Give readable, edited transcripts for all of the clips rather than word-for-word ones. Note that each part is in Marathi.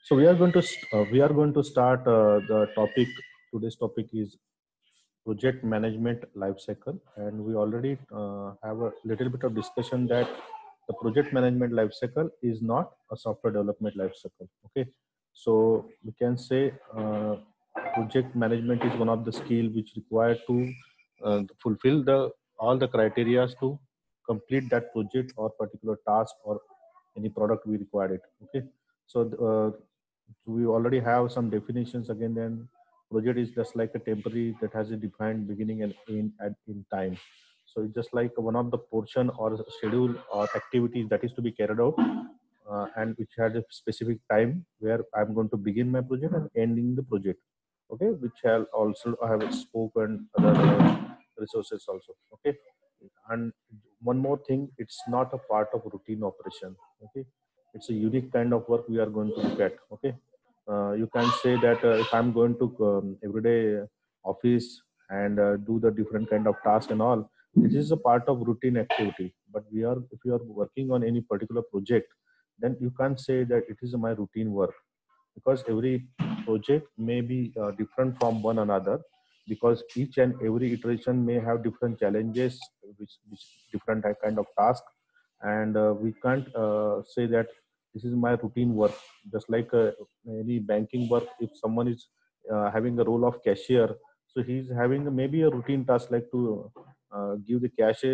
So we are going to start the topic. Today's topic is project management life cycle, and we already have a little bit of discussion that the project management life cycle is not a software development life cycle. Okay, so we can say project management is one of the skill which required to fulfill the all the criteria to complete that project or particular task or any product we required it. Okay, so we already have some definitions again. Then project is just like a temporary that has a defined beginning and in time. So it's just like one of the portion or schedule or activities that is to be carried out, and which has a specific time where I'm going to begin my project and ending the project. Okay, which I'll also have spoken other resources also. Okay, and one more thing, it's not a part of routine operation. Okay, it's a unique kind of work we are going to look at. Okay, you can say that if I'm going to everyday office and do the different kind of task and all, it is a part of routine activity. But we are if you are working on any particular project, then you can't say that it is my routine work, because every project may be different from one another, because each and every iteration may have different challenges, which different kind of task. And we can't say that this is my routine work. Just like any banking work, if someone is having a role of cashier, so he's having maybe a routine task like to give the cash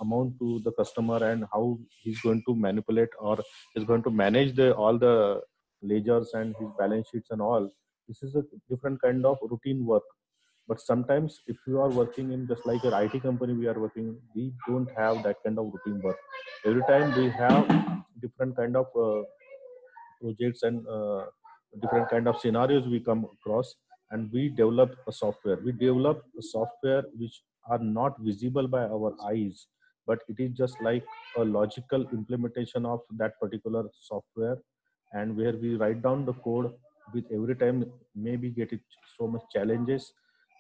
amount to the customer, and how he's going to manipulate or is going to manage the all the ledgers and his balance sheets and all. This is a different kind of routine work. But sometimes if you are working in just like an IT company we are working, we don't have that kind of routine work. Every time we have different kind of projects and different kind of scenarios we come across, and we develop a software which are not visible by our eyes, but it is just like a logical implementation of that particular software, and where we write down the code with every time maybe get it so much challenges.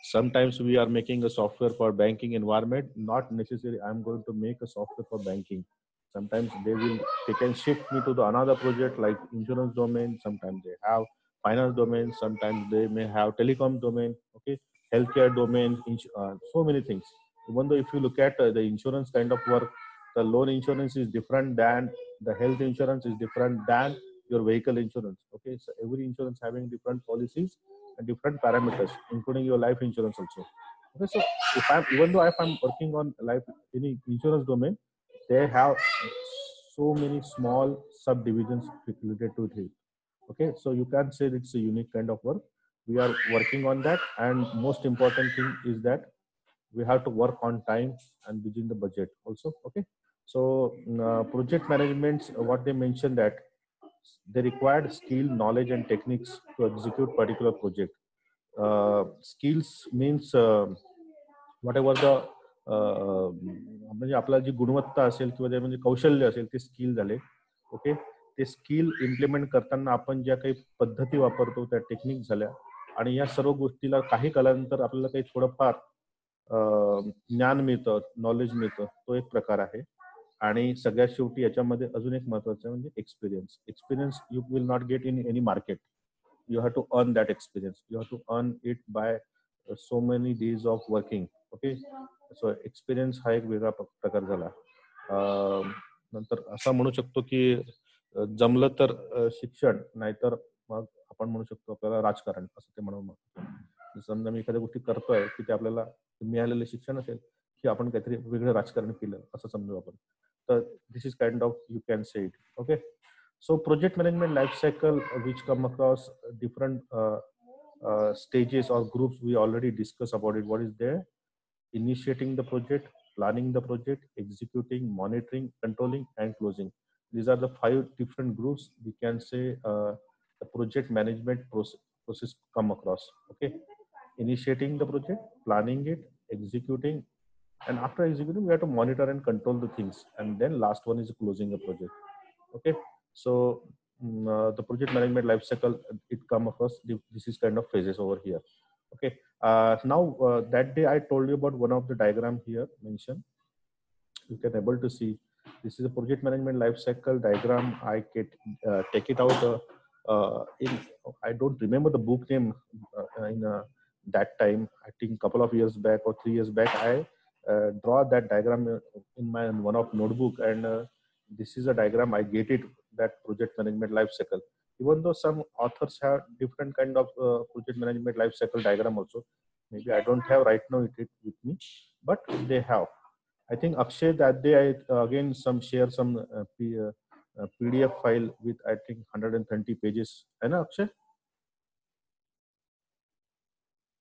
Sometimes we are making a software for banking environment, not necessarily I'm going to make a software for banking. Sometimes they can shift me to the another project like insurance domain. Sometimes they have finance domain. Sometimes they may have telecom domain. Okay, healthcare domain. So many things. Even though if you look at the insurance kind of work, the loan insurance is different than the health insurance is different than your vehicle insurance. Okay, so every insurance having different policies and different parameters, including your life insurance also. Okay, so even though if I'm working on life any insurance domain, they have so many small subdivisions related to it. Okay, so you can say it's a unique kind of work. We are working on that, and most important thing is that we have to work on time and within the budget also. Okay, so project management, what they mentioned that they required skill, knowledge, and techniques to execute particular project. Skills means whatever the म्हणजे आपला जी गुणवत्ता असेल किंवा जे म्हणजे कौशल्य असेल ते स्किल झाले. ओके, ते स्किल इम्प्लिमेंट करताना आपण ज्या काही पद्धती वापरतो त्या टेक्निक झाल्या, आणि या सर्व गोष्टीला काही कालानंतर आपल्याला काही थोडंफार ज्ञान मिळतं, नॉलेज मिळतं, तो एक प्रकार आहे. आणि सगळ्यात शेवटी याच्यामध्ये अजून एक महत्वाचं म्हणजे experience. Experience you will not get in any market. You have to earn that experience. You have to earn it by so many days of working. Okay, so experience हा एक वेगळा प्रकार झाला. नंतर असं म्हणू शकतो की जमलं तर शिक्षण, नाहीतर मग आपण म्हणू शकतो आपल्याला राजकारण, असं ते म्हणून. समजा मी एखाद्या गोष्टी करतोय की ते आपल्याला मिळालेलं शिक्षण असेल की आपण काहीतरी वेगळं राजकारण केलं असं समजू आपण. तर this is kind of you can say it. Okay, so project management life cycle, which come across different stages or groups, we already discussed about it. What is there? Initiating the project, planning the project, executing, monitoring, controlling, and closing. These are the 5 different groups we can say the project management process come across. Okay, initiating the project, planning it, executing, and after executing we have to monitor and control the things, and then last one is closing the project. Okay, so the project management life cycle, it come across this is kind of phases over here. Okay, now that day I told you about one of the diagram here mentioned. You can able to see this is a project management life cycle diagram. I take it out I don't remember the book name in that time. I think couple of years back or 3 years back, I draw that diagram in my one of notebook, and this is a diagram I get it, that project management life cycle. Even though some authors have different kind of project management life cycle diagram also, maybe I don't have right now it with me, but they have. I think Akshay that day I again share some PDF file with I think 120 pages. है ना Akshay?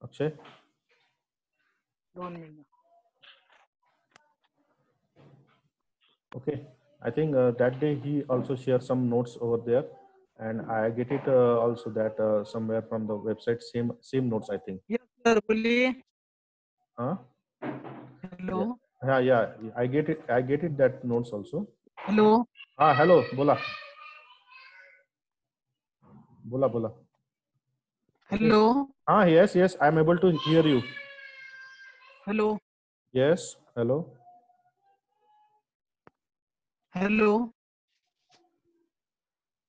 Akshay? 1 minute. Okay. I think that day he also shared some notes over there, and I get it also that somewhere from the website, same notes I think. Yes, sir. बोलिए. Huh? Hello. Yeah. I get it that notes also. Hello. Hello. बोला. Hello. Yes. I'm able to hear you. Hello. Yes. Hello. Hello.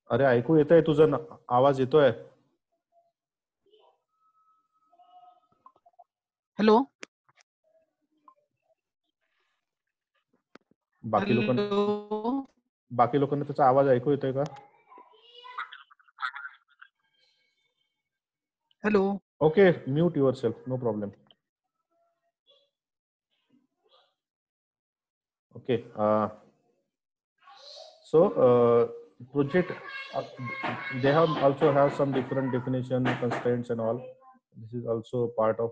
अरे ऐकू येतोय तुझा आवाज येतोय. Hello. बाकी लोकांना त्याचा आवाज ऐकू येतोय का? Hello. Okay, mute yourself, no problem. Okay. Project, they also have some different definition, constraints and all. This is also part of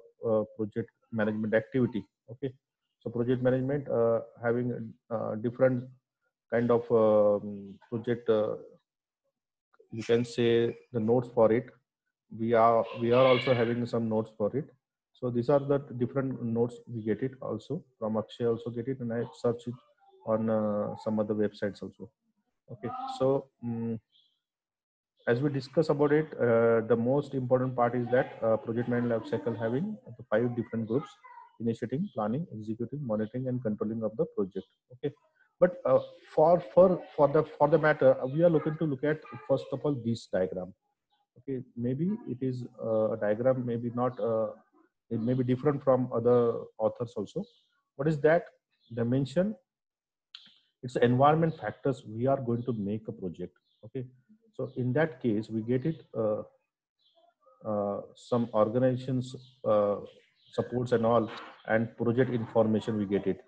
project management activity. Okay. So project management having different kind of project, you can say the notes for it. We are also having some notes for it. So these are the different notes we get it also from Akshay, also get it, and I search it on some other websites also. Okay. So as we discuss about it, the most important part is that project management life cycle having the 5 different groups: initiating, planning, executing, monitoring, and controlling of the project. Okay. But for the matter, we are looking to look at first of all this diagram. Okay, maybe it is a diagram, maybe not. It may be different from other authors also. What is that dimension? It's environment factors we are going to make a project. Okay, so in that case, we get it. Some organizations supports and all, and project information we get it.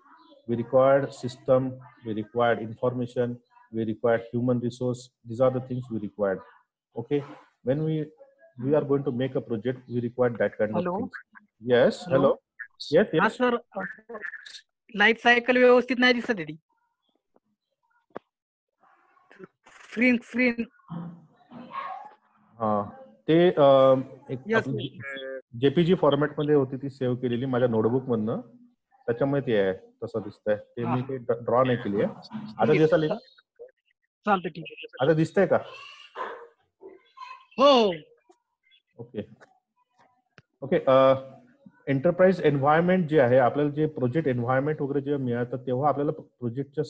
We require system, we require information, we require human resource. These are the things we require. Okay, when we are going to make a project, we require that kind Hello. of things. Yes. Hello. Yes. हा सर, लाईफ सायकल व्यवस्थित नाही दिसत आहे. स्क्रीन ते एक जेपीजी फॉर्मॅट मध्ये होती, ती सेव्ह केलेली माझ्या नोटबुक मधनं, त्याच्यामुळे ते आहे तसं दिसतंय. ते मी ते ड्रॉ नाही केली आहे. आता दिसाली ना? चालतं, ठीक आहे. आता दिसतंय का? हो. ओके. एंटरप्राइज एन्व्हायरमेंट जे आहे, आपल्याला जे प्रोजेक्ट एन्व्हायरमेंट वगैरे जेव्हा मिळतात, तेव्हा आपल्याला प्रोजेक्टच्या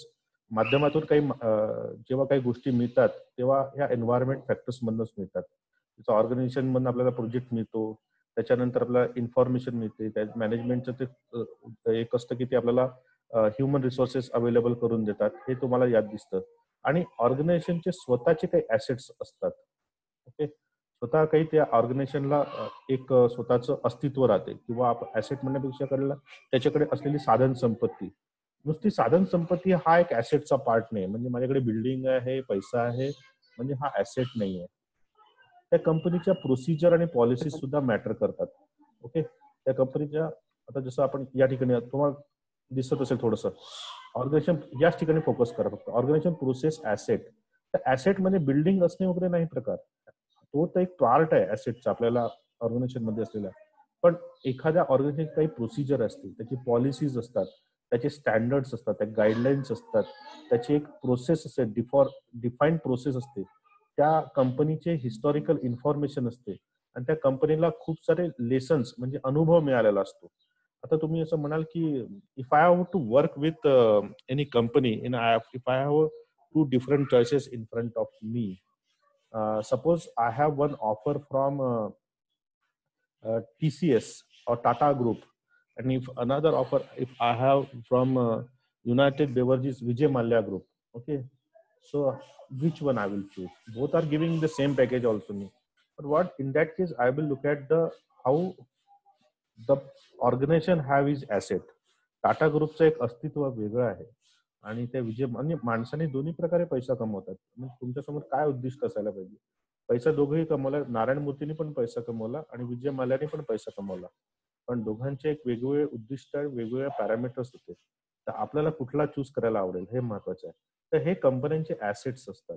माध्यमातून जेव्हा काही गोष्टी मिळतात, तेव्हा ह्या एन्व्हायरमेंट फॅक्टर्स मधूनच मिळतात. त्याचं ऑर्गनायझेशन मधून आपल्याला प्रोजेक्ट मिळतो, त्याच्यानंतर आपल्याला इन्फॉर्मेशन मिळते. त्या मॅनेजमेंटचं ते एक असतं की ते आपल्याला ह्युमन रिसोर्सेस अवेलेबल करून देतात, हे तुम्हाला याद दिसतं. आणि ऑर्गनायझेशनचे स्वतःचे काही ऍसेट्स असतात. ओके, स्वतः काही त्या ऑर्गनायझेशनला एक स्वतःचं अस्तित्व राहते, किंवा आपण ऍसेट म्हणण्यापेक्षा करायला त्याच्याकडे असलेली साधन संपत्ती. नुसती साधन संपत्ती हा एक ऍसेटचा पार्ट नाही. म्हणजे माझ्याकडे बिल्डिंग आहे, पैसा आहे, म्हणजे हा ऍसेट नाही आहे. त्या कंपनीच्या प्रोसिजर आणि पॉलिसीज सुद्धा मॅटर करतात. ओके, त्या कंपनीच्या, आता जसं आपण या ठिकाणी तुम्हाला दिसत असेल थोडंसं, ऑर्गनायझेशन याच ठिकाणी फोकस करा फक्त. Organization, process, asset. त्या ऍसेट मध्ये बिल्डिंग असणे वगैरे नाही प्रकार, तो तर एक पार्ट आहे ऍसेटचा आपल्याला ऑर्गनायझेशन मध्ये असलेला. पण एखाद्या ऑर्गनायझेशन काही प्रोसिजर असते, त्याची पॉलिसीज असतात, त्याचे स्टँडर्ड्स असतात, त्या गाईडलाईन्स असतात, त्याची एक प्रोसेस असते, डिफाईन्ड प्रोसेस असते, त्या कंपनीचे हिस्टॉरिकल इन्फॉर्मेशन असते, आणि त्या कंपनीला खूप सारे लेसन्स म्हणजे अनुभव मिळालेला असतो. आता तुम्ही असं म्हणाल की if I have to work with any company, if I have two different choices in front of me, suppose I have one offer from TCS or Tata Group, and if another offer if I have from United Beverages Vijay Mallya Group, okay, so which one I will choose? Both are giving the same package also me. But what in that case I will look at the how the organization have is asset. Tata ग्रुपचं एक अस्तित्व वेगळं आहे आणि त्या विजय म्हणजे माणसाने दोन्ही प्रकारे पैसा कमवतात. मग तुमच्यासमोर काय उद्दिष्ट असायला पाहिजे? पैसा दोघंही कमवला. नारायण मूर्तीने पण पैसा कमवला आणि विजय माल्याने पण पैसा कमवला. पण दोघांचे एक वेगवेगळे उद्दिष्ट वेगवेगळे पॅरामीटर्स होते. तर आपल्याला कुठला चूज करायला आवडेल हे महत्वाचं आहे. तर हे कंपन्यांचे ॲसेट्स असतात.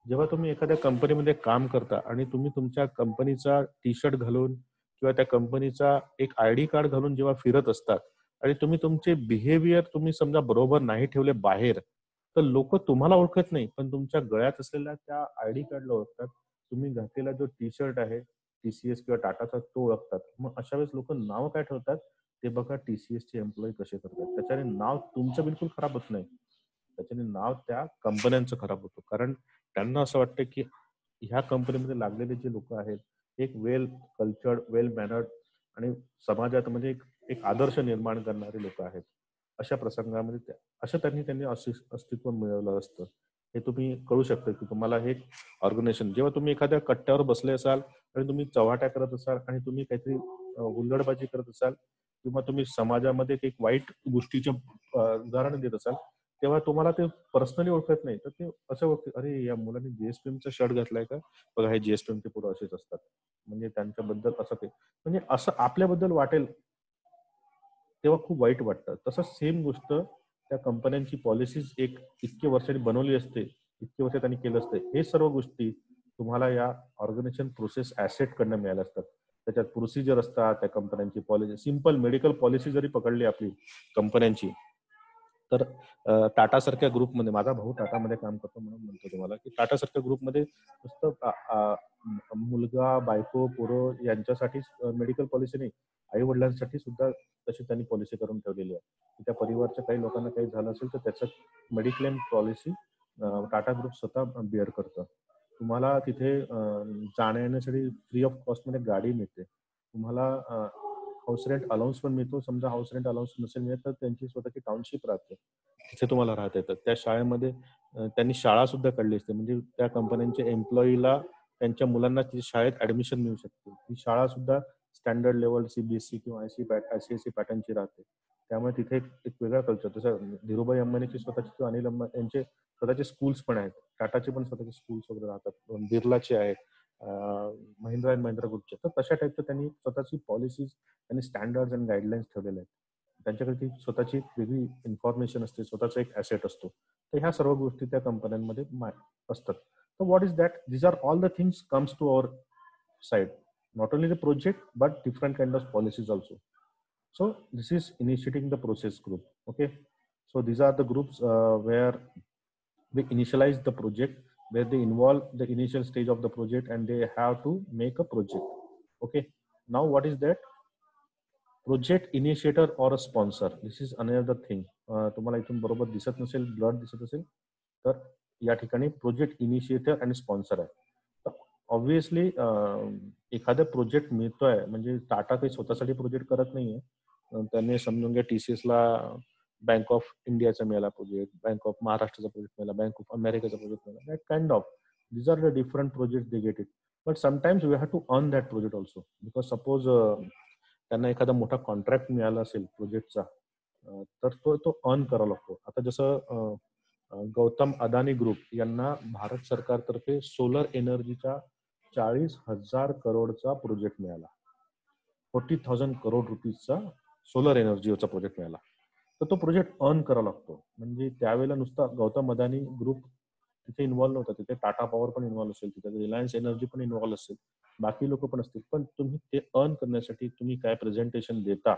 जेव्हा तुम्ही एखाद्या कंपनीमध्ये काम करता आणि तुम्ही तुमच्या कंपनीचा टी शर्ट घालून किंवा त्या कंपनीचा एक आयडी कार्ड घालून जेव्हा फिरत असतात आणि तुम्ही तुमचे बिहेवियर तुम्ही समजा बरोबर नाही ठेवले बाहेर, तर लोक तुम्हाला ओळखत नाही पण तुमच्या गळ्यात असलेल्या त्या आयडी कार्डला ओळखतात. तुम्ही घातलेला जो टी शर्ट आहे TCS किंवा टाटाचा तो ओळखतात. मग अशा वेळेस लोक नाव काय ठेवतात ते बघा, TCS चे एम्प्लॉई कसे करतात. त्याच्याने नाव तुमचं बिलकुल खराब होत नाही, त्याच्याने नाव त्या कंपन्यांचं खराब होतं. कारण त्यांना असं वाटतं की ह्या कंपनीमध्ये लागलेले जे लोक आहेत एक वेल कल्चर्ड, वेल मॅनर्ड आणि समाजात म्हणजे एक आदर्श निर्माण करणारे लोक आहेत. अशा प्रसंगामध्ये असं त्यांनी अस्तित्व मिळवलं असतं. हे तुम्ही कळू शकता की तुम्हाला हे ऑर्गनायझेशन जेव्हा तुम्ही एखाद्या कट्ट्यावर बसले असाल आणि तुम्ही चव्हाट्या करत असाल आणि तुम्ही काहीतरी हुल्लडबाजी करत असाल किंवा तुम्ही समाजामध्ये एक वाईट गोष्टीचे उदाहरण देत असाल, तेव्हा तुम्हाला ते पर्सनली ओळखत नाही. तर ते असं ओळखते, अरे या मुलांनी JSPMचा शर्ट घातलाय का, बघा हे JSPMचे पुढे असेच असतात, म्हणजे त्यांच्याबद्दल असं काही म्हणजे असं आपल्याबद्दल वाटेल तेव्हा खूप वाईट वाटतं. तसंच सेम गोष्ट त्या कंपन्यांची पॉलिसीज एक इतके वर्षांनी बनवली असते, इतके वर्ष त्यांनी केलं असते. हे सर्व गोष्टी तुम्हाला या ऑर्गनायझेशन प्रोसेस ॲसेट कडनं मिळाल्या असतात. त्याच्यात प्रोसिजर असतात, त्या कंपन्यांची पॉलिसी, सिंपल मेडिकल पॉलिसी जरी पकडली आपली कंपन्यांची, तर टाटा सारख्या ग्रुपमध्ये, माझा भाऊ टाटामध्ये काम करतो म्हणून म्हणतो तुम्हाला की टाटा सारख्या ग्रुपमध्ये नुसतं मुलगा, बायको, पोरं यांच्यासाठीच मेडिकल पॉलिसी नाही, आई वडिलांसाठी सुद्धा तशी त्यांनी पॉलिसी करून ठेवलेली आहे. त्या परिवारच्या काही लोकांना काही झालं असेल तर त्याचं मेडिक्लेम पॉलिसी टाटा ग्रुप स्वतः बिअर करतं. तुम्हाला तिथे जाण्या येण्यासाठी फ्री ऑफ कॉस्टमध्ये गाडी मिळते. तुम्हाला हाऊस रेंट अलाउन्स पण मिळतो. समजा हाऊस रेंट अलाउन्स नसेल मिळत तर त्यांची स्वतःची टाउनशिप राहते, तिथे तुम्हाला राहता येतं. त्या शाळेमध्ये त्यांनी शाळा सुद्धा काढली असते, म्हणजे त्या कंपन्यांच्या एम्प्लॉईला त्यांच्या मुलांना ती शाळेत ऍडमिशन मिळू शकते. ती शाळा सुद्धा स्टँडर्ड लेवल CBSE किंवा ICSE पॅटर्नची राहते. त्यामुळे तिथे एक वेगळा कल्चर. जसं धीरूभाई अंबानीची स्वतःची, अनिल अंबानी यांचे स्वतःचे स्कूल्स पण आहेत, टाटाचे पण स्वतःचे स्कूल्स वगैरे राहतात, बिर्लाचे आहेत, महिंद्रा अँड महिंद्रा ग्रुपचे. तर तशा टाईपचं त्यांनी स्वतःची पॉलिसीज आणि स्टँडर्ड्स आणि गाईडलाईन्स ठेवलेले आहेत. त्यांच्याकडे ती स्वतःची वेगळी इन्फॉर्मेशन असते, स्वतःचा एक ॲसेट असतो. तर ह्या सर्व गोष्टी त्या कंपन्यांमध्ये असतात. तर what is that, these are all the things comes to our side, not only the project but different kind of policies also. So this is initiating the process group. Okay, so these are the groups where they initialize the project, where they involve the initial stage of the project and they have to make a project. Okay, now what is that? Project initiator or a sponsor, this is another thing. तुम्हाला इथून बरोबर दिसत नसेल, ब्लड दिसत असेल तर या ठिकाणी प्रोजेक्ट इनिशिएटर आणि स्पॉन्सर आहे. ऑब्व्हियसली एखादा प्रोजेक्ट मिळतोय म्हणजे टाटा काही स्वतःसाठी प्रोजेक्ट करत नाहीये. त्यांनी समजून घ्या TCS ला बँक ऑफ इंडियाचा मिळाला प्रोजेक्ट, बँक ऑफ महाराष्ट्राचा प्रोजेक्ट मिळाला, बँक ऑफ अमेरिकाचा प्रोजेक्ट मिळाला, that kind of these are the different projects they get it. But sometimes we have to earn that project also, because suppose त्यांना एखादा मोठा कॉन्ट्रॅक्ट मिळाला असेल प्रोजेक्टचा, तर तो अर्न करावा लागतो. आता जसं गौतम अदानी ग्रुप यांना भारत सरकारतर्फे सोलर एनर्जीचा 40,000 करोडचा प्रोजेक्ट मिळाला. 40,000 करोड रुपीजचा सोलर एनर्जीचा प्रोजेक्ट मिळाला. तर तो प्रोजेक्ट अर्न करावा लागतो. म्हणजे त्यावेळेला नुसता गौतम अदानी ग्रुप तिथे इन्व्हॉल्व नव्हता, तिथे टाटा पॉवर पण इन्व्हॉल्व असेल, तिथे रिलायन्स एनर्जी पण इन्व्हॉल्व असेल, बाकी लोक पण असतील. पण तुम्ही ते अर्न करण्यासाठी तुम्ही काय प्रेझेंटेशन देता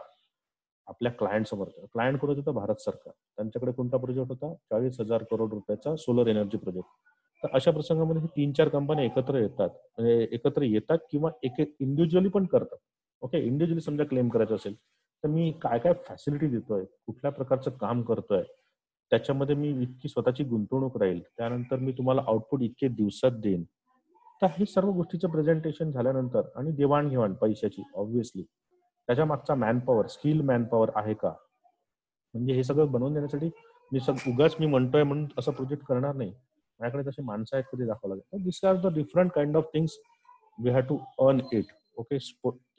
आपल्या क्लायंट समोर. क्लायंट कोण होतं? भारत सरकार. त्यांच्याकडे कोणता प्रोजेक्ट होता? 40,000 करोड रुपयाचा सोलर एनर्जी प्रोजेक्ट. तर अशा प्रसंगामध्ये 3-4 कंपन्या एकत्र येतात, म्हणजे एकत्र येतात किंवा एक इंडिव्हिज्युअली पण करतात. ओके, इंडिव्हिज्युअली समजा क्लेम करायचं असेल तर मी काय काय फॅसिलिटी देतोय, कुठल्या प्रकारचं काम करतोय, त्याच्यामध्ये मी इतकी स्वतःची गुंतवणूक राहील, त्यानंतर मी तुम्हाला आउटपुट इतके दिवसात देईन, तर हे सर्व गोष्टीचं प्रेझेंटेशन झाल्यानंतर आणि देवाणघेवाण पैशाची ऑब्व्हियसली त्याच्या मागचा मॅनपॉवर स्किल मॅनपॉवर आहे का, म्हणजे हे सगळं बनवून देण्यासाठी उगाच मी म्हणतोय म्हणून असं प्रोजेक्ट करणार नाही, माझ्याकडे तशी माणसं आहेत कधी दाखवा लागेल. This are the different kind of things we have to earn it. Okay,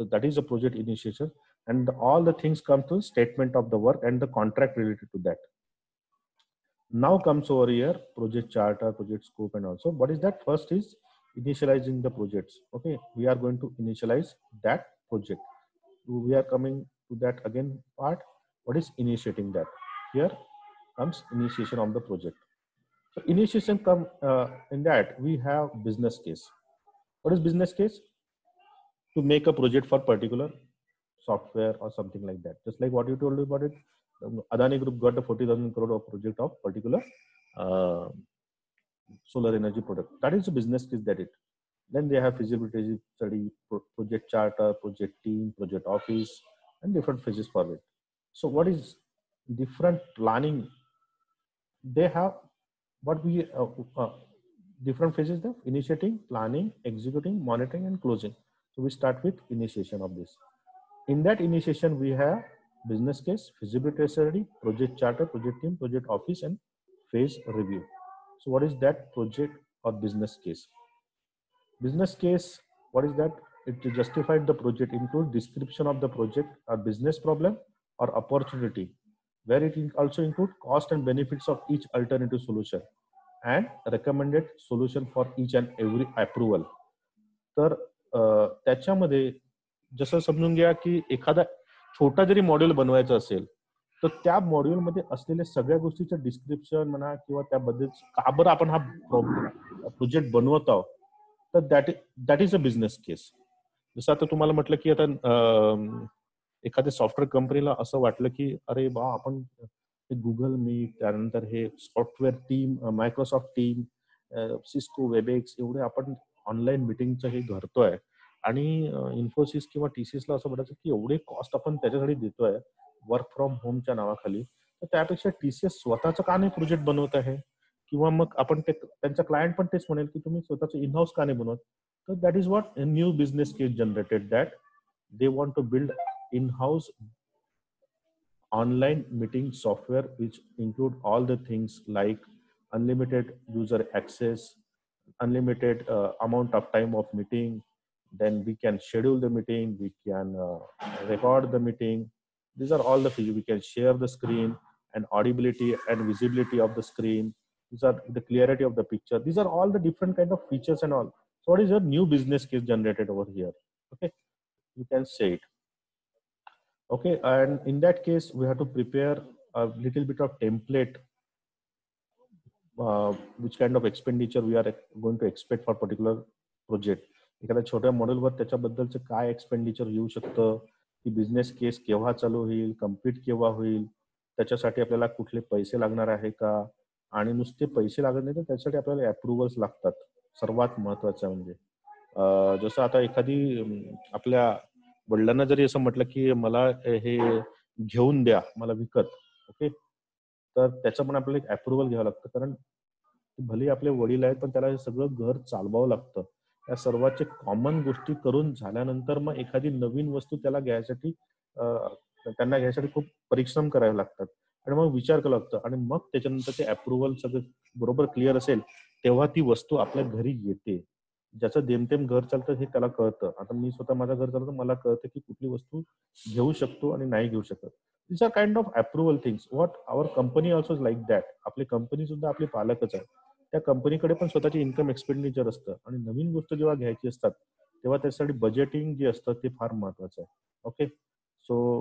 that is a project initiation and all the things come to statement of the work and the contract related to that. Now comes over here project charter, project scope, and also what is that? First is initializing the projects. Okay, we are going to initialize that project. We are coming to that again part. What is initiating that? Here comes initiation of the project. So initiation come in that we have business case. What is business case? To make a project for particular software or something like that. Just like what you told about it, Adani Group got a 40,000 crore of project of particular uh, solar energy product. That is a business case that it. Then they have feasibility study, project charter, project team, project office, and different phases for it. So what is different planning? They have what we different phases of initiating, planning, executing, monitoring, and closing. So we start with initiation of this. In that initiation, we have business case, feasibility study, project charter, project team, project office, and phase review. So what is that project or business case? Business case, what is that? It justified the project include description of the project, a business problem or opportunity, where it also include cost and benefits of each alternative solution and recommended solution for each and every approval. तर त्याच्यामध्ये जसं समजून घ्या की एखादा छोटा जरी मॉड्यूल बनवायचं असेल तर त्या मॉड्यूलमध्ये असलेल्या सगळ्या गोष्टीचं डिस्क्रिप्शन म्हणा किंवा त्याबद्दल का बरं आपण हा प्रोजेक्ट बनवत आहोत, तर दॅट इज अ बिझनेस केस. जसं आता तुम्हाला म्हटलं की आता एखाद्या सॉफ्टवेअर कंपनीला असं वाटलं की अरे बा आपण गुगल मीट, त्यानंतर हे software team, Microsoft team, Cisco, Webex एवढे आपण ऑनलाईन मिटिंगचं हे करतोय आणि इन्फोसिस किंवा टीसीएसला असं वाटायचं की एवढे कॉस्ट आपण त्याच्यासाठी देतोय वर्क फ्रॉम होमच्या नावाखाली, तर त्यापेक्षा टीसीएस स्वतःचं का नाही प्रोजेक्ट बनवत आहे, किंवा मग आपण त्यांचा क्लायंट पण तेच म्हणेल की तुम्ही स्वतःचं इन हाऊस का नाही बनवत. तर that is what new business case generated, that they want to build in house online meeting software which include all the things like unlimited user access, unlimited amount of time of meeting, then we can schedule the meeting, we can record the meeting. These are all the features. We can share the screen and audibility and visibility of the screen. These are the clarity of the picture. These are all the different kind of features and all. So what is your new business case generated over here? Okay, you can say it. Okay, and in that case we have to prepare a little bit of template, which kind of expenditure we are going to expect for particular project. एखाद्या छोट्या मॉडेलवर त्याच्याबद्दलचं काय एक्सपेंडिचर येऊ शकतं, की बिझनेस केस केव्हा चालू होईल, कम्प्लीट केव्हा होईल, त्याच्यासाठी आपल्याला कुठले पैसे लागणार आहे का, आणि नुसते पैसे लागत नाही तर त्यासाठी आपल्याला अप्रुव्हल्स लागतात. सर्वात महत्वाचं म्हणजे जसं आता एखादी आपल्या वडिलांना जरी असं म्हटलं की मला हे घेऊन द्या मला विकत, ओके, तर त्याचं पण आपल्याला एक अप्रुव्हल घ्यावं लागतं, कारण भले आपले वडील आहेत पण त्याला हे सगळं घर चालवावं लागतं. या सर्वांचे कॉमन गोष्टी करून झाल्यानंतर मग एखादी नवीन वस्तू त्याला घ्यायसाठी त्यांना घ्यायसाठी खूप परिश्रम करावे लागतात आणि मग विचार करावा लागतं, आणि मग त्याच्यानंतर ते अप्रुव्हल सगळं बरोबर क्लिअर असेल तेव्हा ती वस्तू आपल्या घरी येते. ज्याचं जेमतेम घर चालतं हे त्याला कळतं. आता मी स्वतः माझं घर चालतं, मला कळतं की कुठली वस्तू घेऊ शकतो आणि नाही घेऊ शकत. This are kind of approval things. What our company also like that. आपली कंपनी सुद्धा आपले पालकच आहे. त्या कंपनीकडे पण स्वतःची इन्कम एक्सपेंडिचर असतं आणि नवीन गोष्ट जेव्हा घ्यायची असतात तेव्हा त्यासाठी बजेटिंग जे असतं ते फार महत्वाचं आहे. Okay, so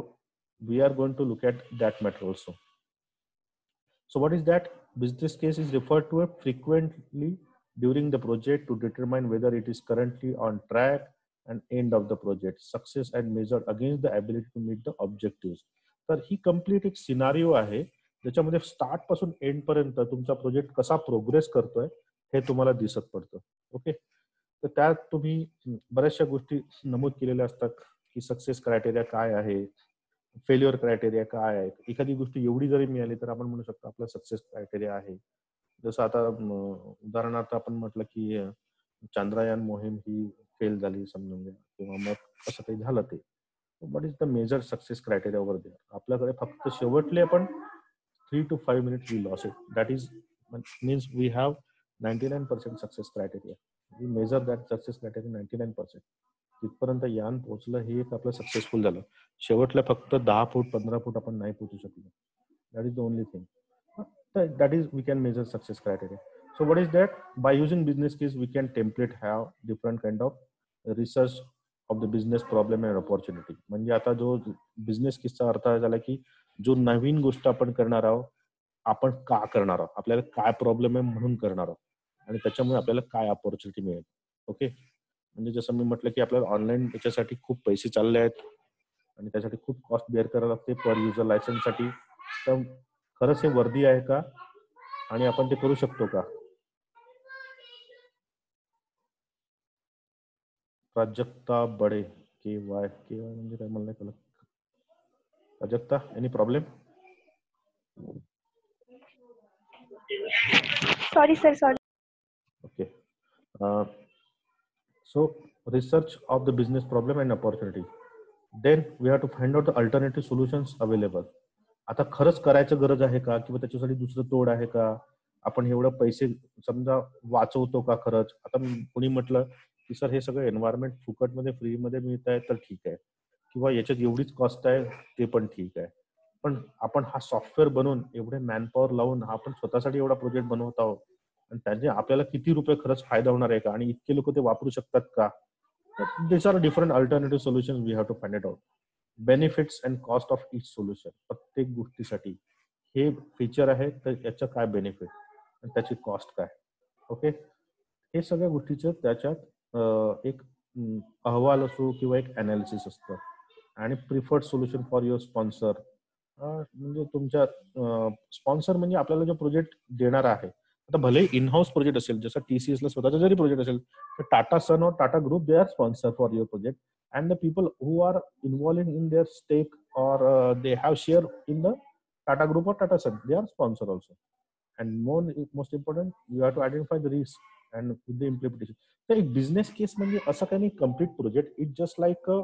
we are going to look at that matter also. So what is that? Business case is referred to frequently during the project to determine whether it is currently on track and end of the project, success and measured against the ability to meet the objectives. तर ही कंप्लीट एक सिनारिओ आहे ज्याच्यामध्ये स्टार्ट पासून एंड पर्यंत तुमचा प्रोजेक्ट कसा प्रोग्रेस करतोय हे तुम्हाला दिसत पडतं. ओके, तर त्यात तुम्ही बऱ्याचशा गोष्टी नमूद केलेल्या असतात की सक्सेस क्रायटेरिया काय आहे, फेल्युअर क्रायटेरिया काय आहे. एखादी गोष्ट एवढी जरी मिळाली तर आपण म्हणू शकतो आपला सक्सेस क्रायटेरिया आहे. जसं आता उदाहरणार्थ आपण म्हटलं की चांद्रयान मोहीम ही फेल झाली समजून घ्या, किंवा मग असं काही झालं ते, what is the major success criteria over there. आपल्याकडे फक्त शेवटले आपण 3 to 5 minutes we lost it. That is means we have 99% success criteria. We measure that success criteria 99%. तिथपर्यंत यान पोहोचलं हे एक आपलं सक्सेसफुल झालं. शेवटला फक्त 10 फूट 15 फूट आपण नाही पोहोचू शकलो. That is the only thing. That is we can measure success criteria. So what is that? By using business case, we can template have different kind of research of the business problem and opportunity. म्हणजे आता जो बिझनेस केसचा अर्थ झाला की जो नवीन गोष्ट आपण करणार आहोत, आपण का करणार आहोत, आपल्याला काय प्रॉब्लेम आहे म्हणून करणार आहोत, आणि त्याच्यामुळे आपल्याला काय अपॉर्च्युनिटी मिळेल. ओके, म्हणजे जसं मी म्हटलं की आपल्याला ऑनलाईन याच्यासाठी खूप पैसे चालले आहेत आणि त्यासाठी खूप कॉस्ट बेअर करावं लागते पर युजर लायसन्ससाठी. तर खरंच हे वर्दी आहे का आणि आपण ते करू शकतो का? प्राजक्ता बडे के वाय म्हणजे काय मला नाही कळलं. Prajakta, any problem? Sorry, sir. Sorry. Okay. So research of the business problem and opportunity. Then we have to find out the alternative solutions available. आता खरंच करायचं गरज आहे का, किंवा त्याच्यासाठी दुसरं तोड आहे का, आपण एवढं पैसे समजा वाचवतो का खरंच. आता कोणी म्हटलं की सर हे सगळं एन्व्हायरमेंट फुकटमध्ये फ्रीमध्ये मिळत आहे तर ठीक आहे, किंवा याच्यात एवढीच कॉस्ट आहे ते पण ठीक आहे, पण आपण हा सॉफ्टवेअर बनवून एवढे मॅनपॉवर लावून आपण स्वतःसाठी एवढा प्रोजेक्ट बनवत आहोत आणि त्याचे आपल्याला किती रुपये खरंच फायदा होणार आहे का, आणि इतके लोक ते वापरू शकतात का. This are different alternative solution we have to find it out. Benefits and cost of each solution. प्रत्येक गोष्टीसाठी हे फीचर आहे तर याचं काय बेनिफिट आणि त्याची कॉस्ट काय. ओके, हे सगळ्या गोष्टीचं त्याच्यात एक अहवाल असो किंवा एक अनालिसिस असतं. आणि preferred solution for your sponsor, म्हणजे तुमच्या स्पॉन्सर म्हणजे आपल्याला जो प्रोजेक्ट देणार आहे. आता भले इन हाऊस प्रोजेक्ट असेल, जसं TCS ला स्वतःचा जरी प्रोजेक्ट असेल तर टाटा सन और Tata group they are sponsor for your project, and the people who are involved in their stake or they have share in the Tata Group or Tata Sun, they are sponsor also. And most important, you have to identify the risk and with the implementation. So एक business case म्हणजे असं काही नाही complete project. It's just like a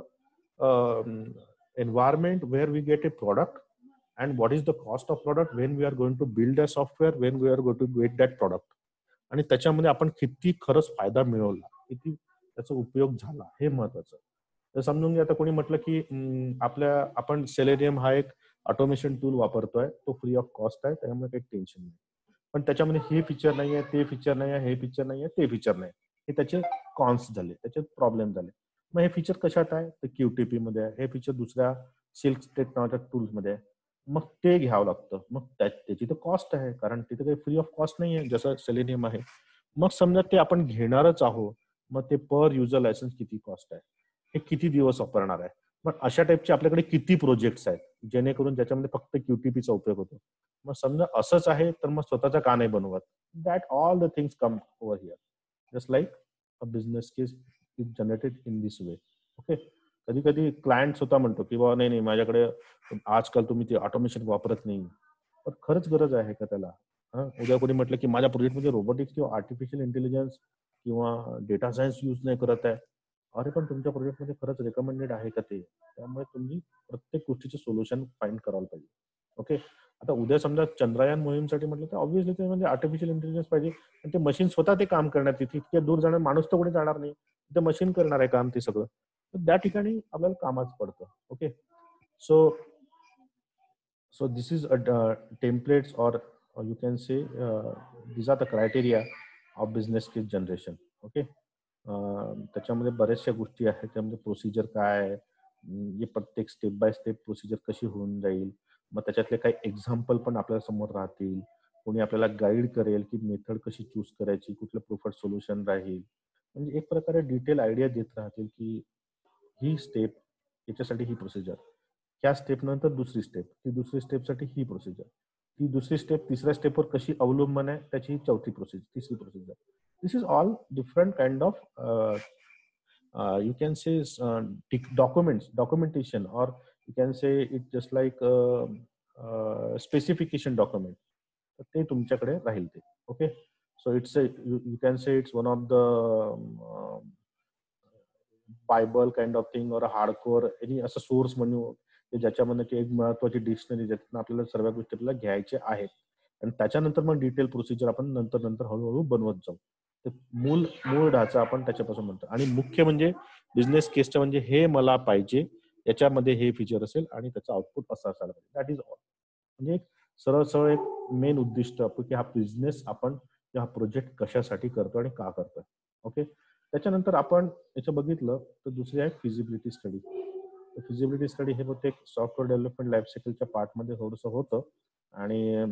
environment where we get a product and what is the cost of product, when we are going to build a software, when we are going to get that product, आणि त्याच्यामध्ये आपण किती खरंच फायदा मिळवला, किती त्याचा उपयोग झाला, हे महत्वाचं. तर समजून घ्या, आता कोणी म्हटलं की आपण सेलेनियम हा एक ऑटोमेशन टूल वापरतोय, तो फ्री ऑफ कॉस्ट आहे, त्यामुळे काही टेन्शन नाही, पण त्याच्यामध्ये हे फीचर नाही आहे, ते फीचर नाही आहे, हे फीचर नाही आहे, ते फीचर नाही, हे त्याचे कॉन्स झाले, त्याचे प्रॉब्लेम झाले. मग हे फीचर कशात आहे, तर QTP मध्ये आहे, हे फीचर दुसऱ्या सिल्क टेक्नॉलॉजी टूल्स मध्ये आहे, मग ते घ्यावं लागतं. मग त्याची तर कॉस्ट आहे, कारण तिथे काही फ्री ऑफ कॉस्ट नाही आहे जसं सेलेनियम आहे. मग समजा ते आपण घेणारच आहोत, मग ते पर युजर लायसन्स किती कॉस्ट आहे, हे किती दिवस वापरणार आहे, मग अशा टाईपचे आपल्याकडे किती प्रोजेक्ट्स आहेत जेणेकरून ज्याच्यामध्ये फक्त QTPचा उपयोग होतो. मग समजा असंच आहे तर मग स्वतःचा का नाही बनवत. That all the things come over here, just like a business case is generated in this way. Okay, कधी कधी क्लायंट स्वतः म्हणतो की बाबा नाही माझ्याकडे आजकाल तुम्ही ते ऑटोमेशन वापरत नाही, पण खरंच गरज आहे का त्याला. उद्या कोणी म्हटलं की माझ्या प्रोजेक्टमध्ये रोबोटिक्स किंवा आर्टिफिशियल इंटेलिजन्स किंवा डेटा सायन्स यूज नाही करत आहे, अरे पण तुमच्या प्रोजेक्टमध्ये खरंच रेकमेंडेड आहे का ते. त्यामुळे तुम्ही प्रत्येक गोष्टीचे सोल्युशन फाइंड करायला पाहिजे. ओके, आता उद्या समजा चंद्रयान मोहीमसाठी म्हटलं तर ऑब्व्हियसली ते म्हणजे आर्टिफिशियल इंटेलिजन्स पाहिजे, आणि ते मशीन स्वतः ते काम करणार, तिथे इतक्या दूर जाणार माणूस तर कोणी जाणार नाही, ते मशीन करणार आहे काम ते सगळं, तर त्या ठिकाणी आपल्याला कामाच पडतं. Okay, so this is a templates, or you can say these are the criteria of business case generation. Okay, त्याच्यामध्ये बऱ्याचशा गोष्टी आहेत, त्यामध्ये प्रोसिजर काय आहे, जे प्रत्येक स्टेप बाय स्टेप प्रोसिजर कशी होऊन जाईल, मग त्याच्यातले काही एक्झाम्पल पण आपल्या समोर राहतील, कोणी आपल्याला गाईड करेल की मेथड कशी चूज करायची, कुठलं प्रिफर्ड सोल्युशन राहील, म्हणजे एक प्रकारे डिटेल आयडिया देत राहतील की ही स्टेप याच्यासाठी ही प्रोसिजर, ह्या स्टेप नंतर दुसरी स्टेप, ती दुसरी स्टेपसाठी ही प्रोसिजर, ती दुसरी स्टेप तिसऱ्या स्टेपवर कशी अवलंबन आहे त्याची ही चौथी प्रोसिजर, तिसरी procedure. This is all different kind of you can say documentation, or you can say it just like specification document, ते तुमच्याकडे राहील ते. Okay, So it's you can say it's one of the Bible kind of thing और हार्डकोर एनी असं सोर्स म्हणू ज्याच्यामध्ये की एक महत्वाची डिक्शनरी ज्यातून आपल्याला सर्व गोष्टी आपल्याला घ्यायच्या आहेत आणि त्याच्यानंतर मग डिटेल प्रोसिजर आपण नंतर हळूहळू बनवत जाऊ. ते मूळ ढाचा आपण त्याच्यापासून म्हणतो. आणि मुख्य म्हणजे बिझनेस केसचं म्हणजे हे मला पाहिजे, याच्यामध्ये हे फीचर असेल आणि त्याचं आउटपुट असं असायला पाहिजे. That is all. म्हणजे एक सरळ एक मेन उद्दिष्ट की हा बिझनेस आपण हा प्रोजेक्ट कशासाठी करतो आणि का करतोय. ओके. त्याच्यानंतर आपण याचं बघितलं तर दुसरी आहे फिजिबिलिटी स्टडी. फिजिबिलिटी स्टडी हे फक्त एक सॉफ्टवेअर डेव्हलपमेंट लाईफ सायकलच्या पार्टमध्ये थोडंसं होतं. आणि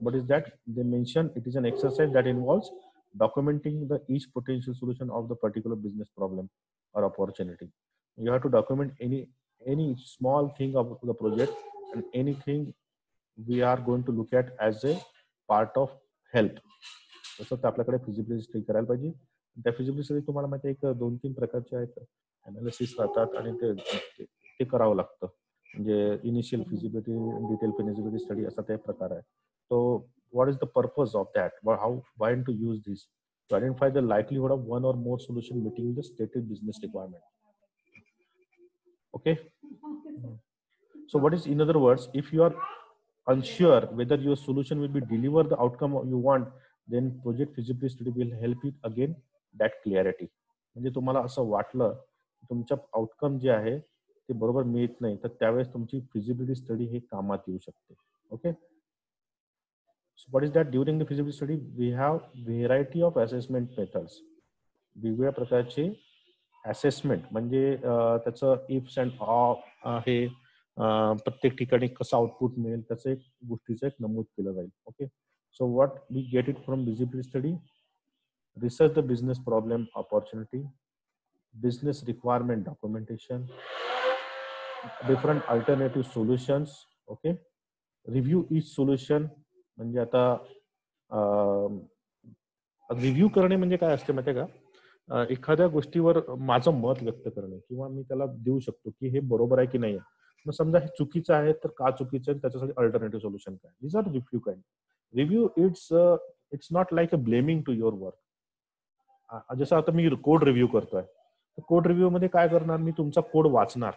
what is that they mention it is an exercise that involves documenting the each potential solution of the particular business problem or opportunity. You have to document any small thing of the project and anything we are going to look at as a part of health. तसं आपल्याकडे फिजिबिलिटी स्टडी करायला पाहिजे. त्या फिजिबिलिटी स्टडी तुम्हाला माहिती आहे एक 2-3 प्रकारचे आहेत अनालिसिस राहतात आणि ते करावं लागतं. म्हणजे initial feasibility, detail feasibility study असा ते प्रकार आहे. So what is the purpose of that? Why to use this? To identify the likelihood of one or more solution meeting the stated business requirement. Okay. So what is, in other words, if you are unsure whether your solution will be deliver the outcome you want, then project feasibility study will help you again that clarity. म्हणजे तुम्हाला असं वाटलं की तुमच्या आउटकम जे आहे ते बरोबर मिळत नाही तर त्यावेळेस तुमची फिजिबिलिटी स्टडी हे कामात येऊ शकते. Okay. So what is that? During the feasibility study, we have variety of assessment methods. वेगवेगळ्या प्रकारचे असेसमेंट म्हणजे त्याचं इफ्स अँड हे प्रत्येक ठिकाणी कसं आउटपुट मिळेल त्याचं एक गोष्टीचं एक नमूद केलं जाईल. Okay. So what we get it from feasibility study? Research the business problem opportunity, business requirement documentation, different alternative solutions. Okay. Review each solution म्हणजे आता रिव्ह्यू करणे म्हणजे काय असते माहिती आहे का? एखाद्या गोष्टीवर माझं मत व्यक्त करणे किंवा मी त्याला देऊ शकतो की हे बरोबर आहे की नाही. मग समजा हे चुकीचं आहे तर का चुकीचं आहे त्याच्यासाठी अल्टरनेटिव्ह सोल्युशन काय. This are review kind. Review it's not like a blaming to your work. जसं आता मी कोड रिव्ह्यू करतोय, कोड रिव्ह्यू मध्ये काय करणार, मी तुमचा कोड वाचणार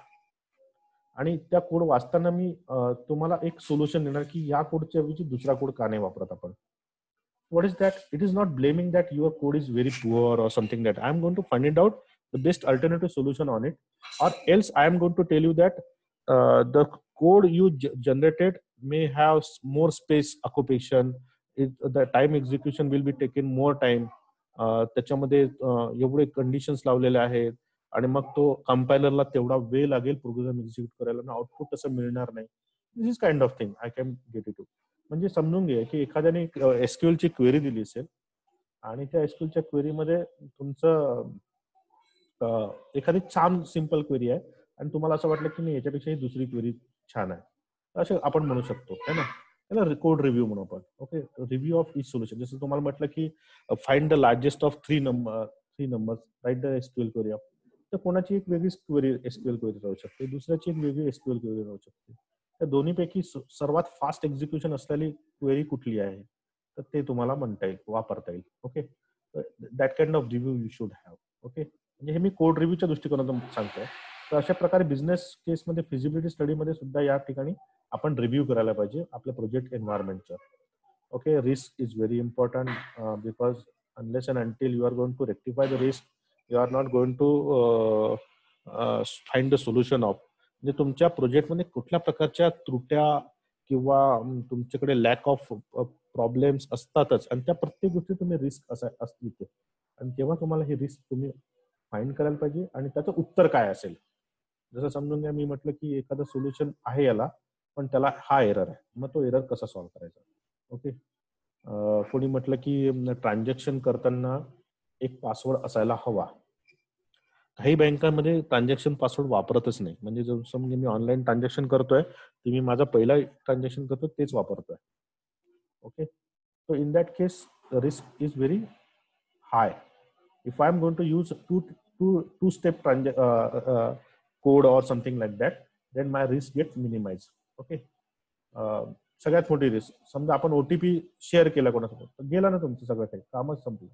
आणि त्या कोड वाचताना मी तुम्हाला एक सोल्युशन देणार की या कोडच्या ऐवजी दुसरा कोड का नाही वापरत आपण. What is that? It is not blaming that your code is very poor or something that I'm going to find out the best alternative solution on it, or else I am going to tell you that the code you generated may have more space occupation. The time execution will be taken more time. त्याच्यामध्ये एवढे कंडिशन्स लावलेले आहेत आणि मग तो कंपायलरला तेवढा वेळ लागेल प्रोग्राम एक्झिक्यूट करायला आणि आउटपुट तसं मिळणार नाही. This is kind of thing I can get it. म्हणजे समजून घ्या की एखाद्याने एसक्यूएल ची क्वेरी दिली असेल आणि त्या एसक्यूएलच्या क्वेरीमध्ये तुमचं एखादी छान सिंपल क्वेरी आहे आणि तुम्हाला असं वाटलं की नाही याच्यापेक्षा ही दुसरी क्वेरी छान आहे, असं आपण म्हणू शकतो है ना. त्याला कोड रिव्ह्यू म्हणू आपण. Okay. Review of each solution. जसं तुम्हाला म्हटलं की find the largest of three numbers write the SQL query of. तर कोणाची एक वेगळी क्वेरी एसक्यूएल क्वेरी राहू शकते, दुसऱ्याची एक वेगळी एसक्यूएल क्वेरी राहू शकते. त्या दोन्हीपैकी सर्वात फास्ट एक्झिक्युशन असलेली क्वेरी कुठली आहे तर ते तुम्हाला म्हणता येईल, वापरता येईल. Okay. That kind of review you should have. Okay. म्हणजे हे मी कोड रिव्ह्यूच्या दृष्टिकोनातून सांगतोय. तर अशा प्रकारे बिझनेस केसमध्ये फिजिबिलिटी स्टडीमध्ये सुद्धा या ठिकाणी आपण रिव्ह्यू करायला पाहिजे आपल्या प्रोजेक्ट एन्व्हायरमेंटचं. Okay. Risk is very important because unless and until you are going to rectify the risk you are not going to find the solution of. म्हणजे तुमच्या प्रोजेक्टमध्ये कुठल्या प्रकारच्या त्रुट्या किंवा तुमच्याकडे लॅक ऑफ प्रॉब्लेम्स असतातच आणि त्या प्रत्येक गोष्टी तुम्ही रिस्क असते आणि तेव्हा तुम्हाला हे रिस्क तुम्ही फाइंड करायला पाहिजे आणि त्याचं उत्तर काय असेल. जसं समजून घ्या मी म्हटलं की एखादं सोल्युशन आहे याला पण त्याला हा एरर आहे, मग तो एरर कसा सॉल्व्ह करायचा. ओके. कोणी म्हटलं की ट्रान्झॅक्शन करताना एक पासवर्ड असायला हवा. काही बँकांमध्ये ट्रान्झॅक्शन पासवर्ड वापरतच नाही. म्हणजे जसं म्हणजे मी ऑनलाईन ट्रान्झॅक्शन करतोय ते मी माझा पहिला ट्रान्झॅक्शन करतो तेच वापरतोय. Okay. So in that case risk is very high. If I am going to use two step code or something like that, then my risk gets minimized. Okay. सगळ्यात मोठी रिस्क. समजा आपण OTP शेअर केला कोणासोबत, गेला ना तुमचं सगळं काही, कामच संपलं.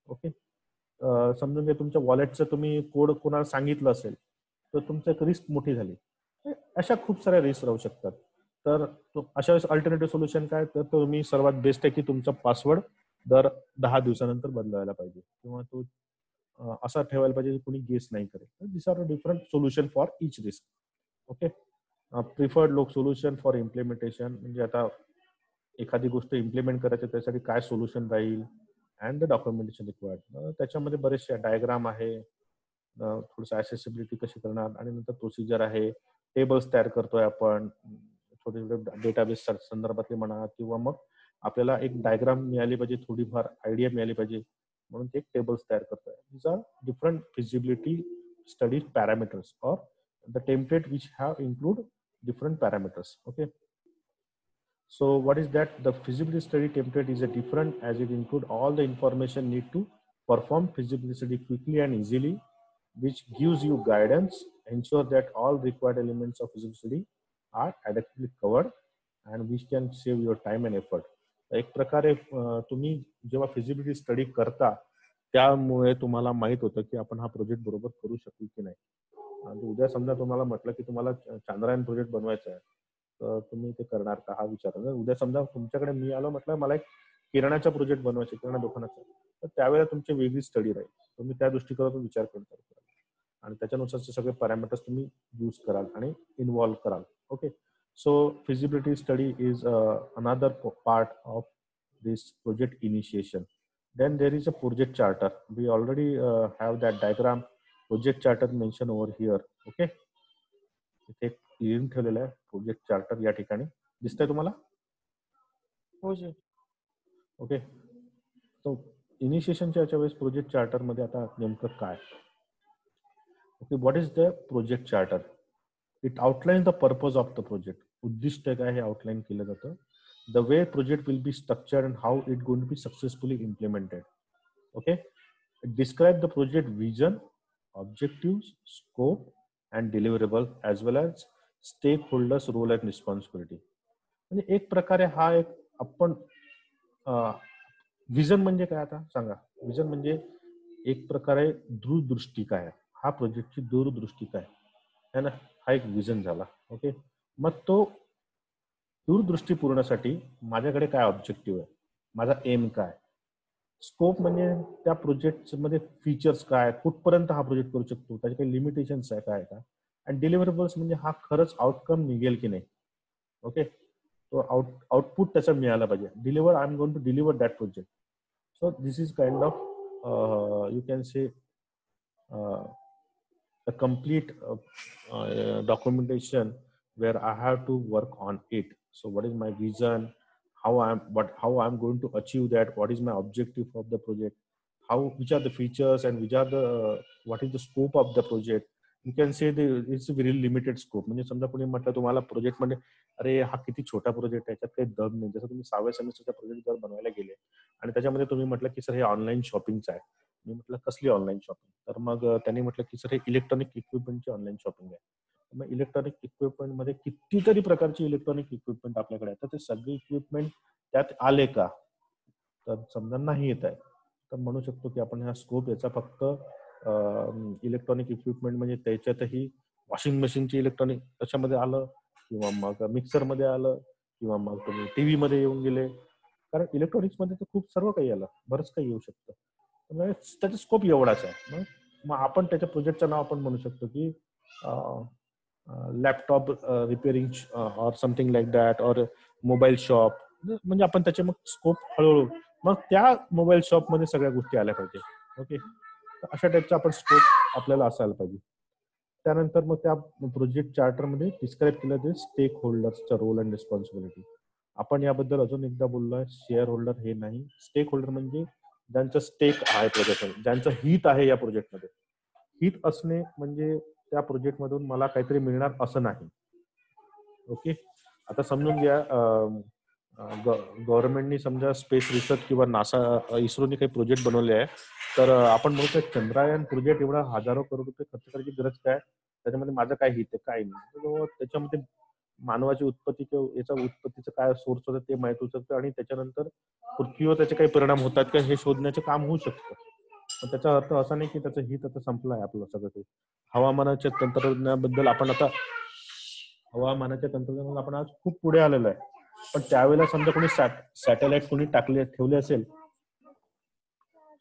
ओके. समजून घ्या तुमच्या वॉलेटचं तुम्ही कोड कोणाला सांगितलं असेल तर तुमचं एक रिस्क मोठी झाली. अशा खूप साऱ्या रिस्क राहू शकतात. तर अशा वेळेस अल्टरनेटिव्ह सोल्युशन काय, तर तुम्ही सर्वात बेस्ट आहे की तुमचा पासवर्ड दर 10 दिवसानंतर बदलायला पाहिजे किंवा तो असा ठेवायला पाहिजे की कोणी गेस नाही करेल. This are different solution for each risk. Okay. Preferred लोक सोल्युशन फॉर इम्प्लिमेंटेशन, म्हणजे आता एखादी गोष्ट इम्प्लिमेंट करायची त्यासाठी काय सोल्युशन राहील अँड द डॉक्युमेंटेशन रिक्वायर्ड. त्याच्यामध्ये बरेचसे डायग्राम आहे, थोडंसं ऍसेसिबिलिटी कशी करणार, आणि नंतर प्रोसिजर आहे, टेबल्स तयार करतोय आपण छोटे छोटे डेटाबेस संदर्भातले म्हणा, किंवा मग आपल्याला एक डायग्राम मिळाली पाहिजे, थोडीफार आयडिया मिळाली पाहिजे, म्हणून ते एक टेबल्स तयार करतोय. These are different feasibility study parameters और the template which have include different parameters. Okay, so what is that? The feasibility study template is a different as it include all the information need to perform feasibility study quickly and easily, which gives you guidance, ensure that all required elements of feasibility study are adequately covered and which can save your time and effort. एक प्रकारे तुम्ही जेव्हा फिजिबिलिटी स्टडी करता त्यामुळे तुम्हाला माहित होतं की आपण हा प्रोजेक्ट बरोबर करू शकू की नाही. आणि उद्या समजा तुम्हाला म्हटलं की तुम्हाला चांद्रयान प्रोजेक्ट बनवायचा आहे, तर तुम्ही ते करणार का हा विचार. उद्या समजा तुमच्याकडे मी आलो, म्हटलं मला एक किराणाचा प्रोजेक्ट बनवायचा, किराणा दुकानाचा, तर त्यावेळेला तुमची वेगळी स्टडी राहील. तुम्ही त्या दृष्टिकोनातून विचार कराल आणि त्याच्यानुसारचे सगळे पॅरामीटर्स तुम्ही यूज कराल आणि इन्व्हॉल्व्ह कराल. Okay. So feasibility study is another part of this project initiation. Then there is a project charter. We already have that diagram, project charter mentioned over here. Okay. इथे लिहून ठेवलेलं आहे प्रोजेक्ट चार्टर या ठिकाणी. दिसतंय तुम्हाला? हो सर. ओके. तो इनिशिएशनच्या याच्या वेळेस प्रोजेक्ट चार्टर मध्ये आता नेमकं काय? Okay. What is the project charter? It outline the purpose of the project. उद्दिष्ट काय हे आउटलाईन केलं जातं. The way project will be structured and how it going to be successfully implemented. Okay. Describe the project vision, objectives, scope and deliverable as well as stakeholders role and responsibility. म्हणजे एक प्रकारे हा एक आपण विजन म्हणजे काय आता सांगा. विजन म्हणजे एक प्रकारे दूरदृष्टी काय, हा प्रोजेक्टची दूरदृष्टी काय है ना, हा एक विजन झाला. ओके. मग तो दूरदृष्टी पूर्णसाठी माझ्याकडे काय ऑब्जेक्टिव्ह आहे, माझा एम काय. स्कोप म्हणजे त्या प्रोजेक्ट मध्ये फीचर्स काय, कुठपर्यंत हा प्रोजेक्ट करू शकतो, त्याचे काही लिमिटेशन्स आहे काय का. आणि डिलिव्हरेबल्स म्हणजे हा खरंच आउटकम निघेल की नाही. ओके. तो आउटपुट त्याचा मिळाला पाहिजे. Deliver, I am going to deliver that project. So this is kind of you can say a complete documentation where I have to work on it. So what is my vision, how I'm going to achieve that, what is my objective of the project, which are the features and which are the what is the scope of the project. You can say it's a very limited scope. म्हणजे समजा कोणी म्हटलं तुम्हाला प्रोजेक्ट मध्ये अरे हा किती छोटा प्रोजेक्ट आहे, त्याच्यात काही दम नाही. जसं तुम्ही 6व्या सेमेस्टरचा प्रोजेक्ट जर बनवायला गेले आणि त्याच्यामध्ये तुम्ही म्हटलं की सर हे ऑनलाईन शॉपिंगचं आहे. मी म्हटलं कसली ऑनलाईन शॉपिंग, तर मग त्यांनी म्हटलं की सर हे इलेक्ट्रॉनिक इक्विपमेंटची ऑनलाईन शॉपिंग आहे. मग इलेक्ट्रॉनिक इक्विपमेंट मध्ये कितीतरी प्रकारची इलेक्ट्रॉनिक इक्विपमेंट आपल्याकडे आहे, तर ते सगळे इक्विपमेंट त्यात आले का, तर समजा नाही येत आहे, तर म्हणू शकतो की आपण हा स्कोप याचा फक्त इलेक्ट्रॉनिक इक्विपमेंट म्हणजे त्याच्यातही वॉशिंग मशीनची इलेक्ट्रॉनिक त्याच्यामध्ये आलं, किंवा मग मिक्सरमध्ये आलं, किंवा मग तुम्ही टीव्ही मध्ये येऊन गेले. कारण इलेक्ट्रॉनिक्स मध्ये तर खूप सर्व काही आलं, बरंच काही येऊ शकतं. त्याचा स्कोप एवढाच आहे. मग आपण त्याच्या प्रोजेक्टचं नाव आपण म्हणू शकतो की laptop repairing or something like that, or mobile shop. म्हणजे आपण त्याचे मग स्कोप हळूहळू मग त्या मोबाईल शॉप मध्ये सगळ्या गोष्टी आल्या पाहिजे. ओके. अशा टाईपचा आपण स्कोप आपल्याला असायला पाहिजे. त्यानंतर मग त्या प्रोजेक्ट चार्टर मध्ये डिस्क्राईब केलं ते स्टेक होल्डर्सचा रोल अँड रिस्पॉन्सिबिलिटी. आपण याबद्दल अजून एकदा बोललोय. शेअर होल्डर हे नाही, स्टेक होल्डर म्हणजे ज्यांचं स्टेक आहे प्रोजेक्ट, ज्यांचं हित आहे या प्रोजेक्टमध्ये. हित असणे म्हणजे त्या प्रोजेक्ट मधून मला काहीतरी मिळणार असं नाही. ओके. आता समजून घ्या गव्हर्नमेंटनी समजा स्पेस रिसर्च किंवा नासा इस्रोने काही प्रोजेक्ट बनवले आहे, तर आपण म्हणतो चंद्रयान प्रोजेक्ट एवढा हजारो करोड रुपये खर्च करायची गरज काय, त्याच्यामध्ये माझं काय हित आहे, काय नाही. त्याच्यामध्ये मानवाची उत्पत्ती किंवा याचा उत्पत्तीचं काय सोर्स होतं ते माहित होऊ शकतं आणि त्याच्यानंतर पृथ्वीवर त्याचे काही परिणाम होतात का हे शोधण्याचं काम होऊ शकतं. पण त्याचा अर्थ असा नाही की त्याचं हित आता संपलं आहे आपलं सगळं काही. हवामानाच्या तंत्रज्ञानाबद्दल आपण आज खूप पुढे आलेलो आहे. पण त्यावेळेला समजा कोणी सॅटेलाइट कोणी ठेवले असेल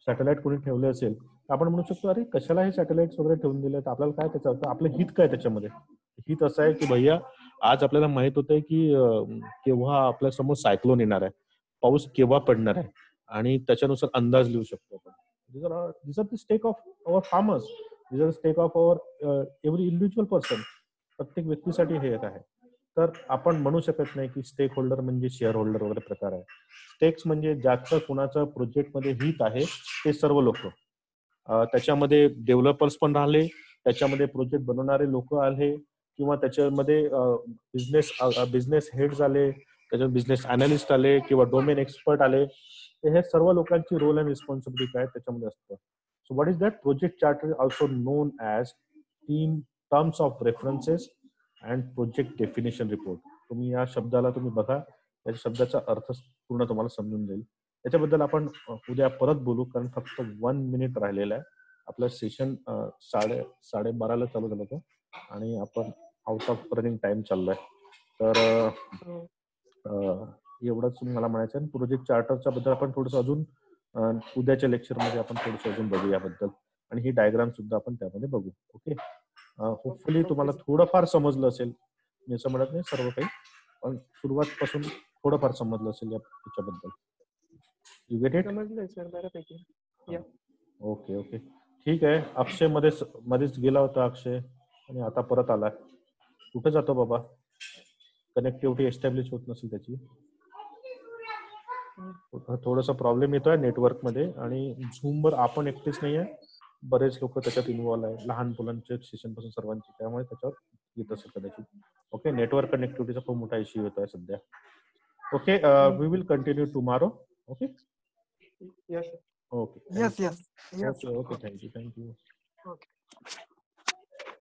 तर आपण म्हणू शकतो अरे कशाला हे सॅटेलाइट्स वगैरे ठेवून दिले, तर आपल्याला काय त्याचं अर्थ, आपलं हित काय त्याच्यामध्ये. हित असं आहे की भैया आज आपल्याला माहित होतंय की केव्हा आपल्या समोर सायक्लोन येणार आहे, पाऊस केव्हा पडणार आहे आणि त्याच्यानुसार अंदाज लिहू शकतो आपण. These are the stake of our farmers. These are the stake of our every individual person. प्रत्येक व्यक्तीसाठी हे एक आहे. तर आपण म्हणू शकत नाही की स्टेक होल्डर म्हणजे शेअर होल्डर वगैरे प्रकार आहे. स्टेक्स म्हणजे ज्याचं कुणाचं प्रोजेक्टमध्ये हित आहे ते सर्व लोक. त्याच्यामध्ये डेव्हलपर्स पण राहिले, त्याच्यामध्ये प्रोजेक्ट बनवणारे लोक आले किंवा त्याच्यामध्ये बिझनेस हेड्स आले, त्याच्यात बिझनेस अनालिस्ट आले किंवा डोमेन एक्सपर्ट आले. हे सर्व लोकांची रोल अँड रिस्पॉन्सिबिलिटी काय त्याच्यामध्ये असतं. So what is that project charter also non as team terms of references and project definition report. तुम्ही या शब्दाला तुम्ही बघा, या शब्दाचा अर्थ पूर्ण तुम्हाला समजून जाईल. त्याच्याबद्दल आपण उद्या परत बोलू, कारण फक्त 1 मिनिट राहिलेलं आहे. आपलं सेशन 12:30 चालू झालं होतं आणि आपण आउट ऑफ रनिंग टाइम चाललोय. तर एवढंच मला म्हणायचं आहे. प्रोजेक्ट चार्टरच्या बद्दल आपण थोडंसं अजून उद्याच्या लेक्चरमध्ये आपण थोडंसं अजून बघू याबद्दल, आणि ही डायग्राम सुद्धा आपण त्यामध्ये बघू. ओके, होपफुली तुम्हाला थोडंफार समजलं असेल. मी असं म्हणत नाही सर्व काही, पण सुरुवातपासून थोडंफार समजलं असेल याच्याबद्दल. You get it? समजलंय सर बऱ्यापैकी. ओके ओके, ठीक आहे. अक्षय मध्येच गेला होता अक्षय आणि आता परत आला. कुठे जातो बाबा? कनेक्टिव्हिटी एस्टॅब्लिश होत नसेल त्याची. थोडासा प्रॉब्लेम येतोय नेटवर्क मध्ये, आणि झूमवर आपण एकटेच नाही आहे, बरेच लोक त्याच्यात इन्व्हॉल्व आहे, लहान मुलांच्या सेशन पासून सर्वांची, त्यामुळे त्याच्यावर येत असेल कदाचित. ओके, नेटवर्क कनेक्टिव्हिटीचा खूप मोठा इश्यू येतोय सध्या. Okay, we will continue tomorrow. Okay, yes okay, Yes. Okay, thank you. Okay.